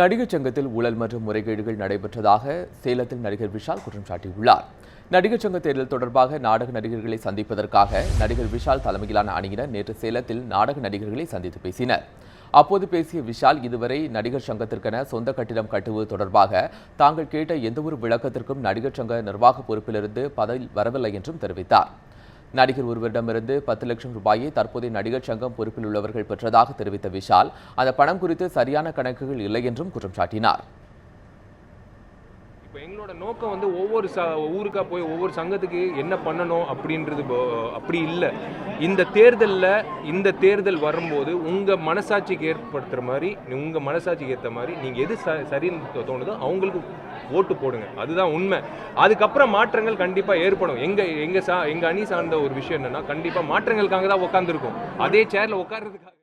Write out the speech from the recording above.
நடிகர் சங்கத்தில் ஊழல் மற்றும் முறைகேடுகள் நடைபெற்றதாக சேலத்தில் நடிகர் விஷால் குற்றம் சாட்டியுள்ளார். நடிகர் சங்க தேர்தல் தொடர்பாக நாடக நடிகர்களை சந்திப்பதற்காக நடிகர் விஷால் தலைமையிலான அணியினர் நேற்று சேலத்தில் நாடக நடிகர்களை சந்தித்து பேசினர். அப்போது பேசிய விஷால், இதுவரை நடிகர் சங்கத்திற்கென சொந்த கட்டிடம் கட்டுவது தொடர்பாக தாங்கள் கேட்ட எந்தவொரு விளக்கத்திற்கும் நடிகர் சங்க நிர்வாக பொறுப்பிலிருந்து பதில் வரவில்லை என்றும் தெரிவித்தார். நடிகர் ஒருவரிடமிருந்து 10 லட்சம் ரூபாயை தற்போதைய நடிகர் சங்கம் பொறுப்பில் உள்ளவர்கள் பெற்றதாக தெரிவித்த விஷால், அந்த பணம் குறித்து சரியான கணக்குகள் இல்லை என்றும் குற்றம் சாட்டினார். இப்போ எங்களோட நோக்கம் ஒவ்வொரு ஊருக்கா போய் ஒவ்வொரு சங்கத்துக்கு என்ன பண்ணணும் அப்படின்றது அப்படி இல்லை. இந்த தேர்தல் வரும்போது உங்கள் மனசாட்சிக்கு ஏற்படுத்துகிற மாதிரி, உங்கள் மனசாட்சிக்கு ஏற்ற மாதிரி நீங்கள் எது சரின்னு தோணுதோ அவங்களுக்கு ஓட்டு போடுங்க. அதுதான் உண்மை. அதுக்கப்புறம் மாற்றங்கள் கண்டிப்பாக ஏற்படும். எங்கள் அணி சார்ந்த ஒரு விஷயம் என்னென்னா, கண்டிப்பாக மாற்றங்களுக்காக தான் உட்காந்துருக்கோம். அதே சேரில் உட்கார்றதுக்காக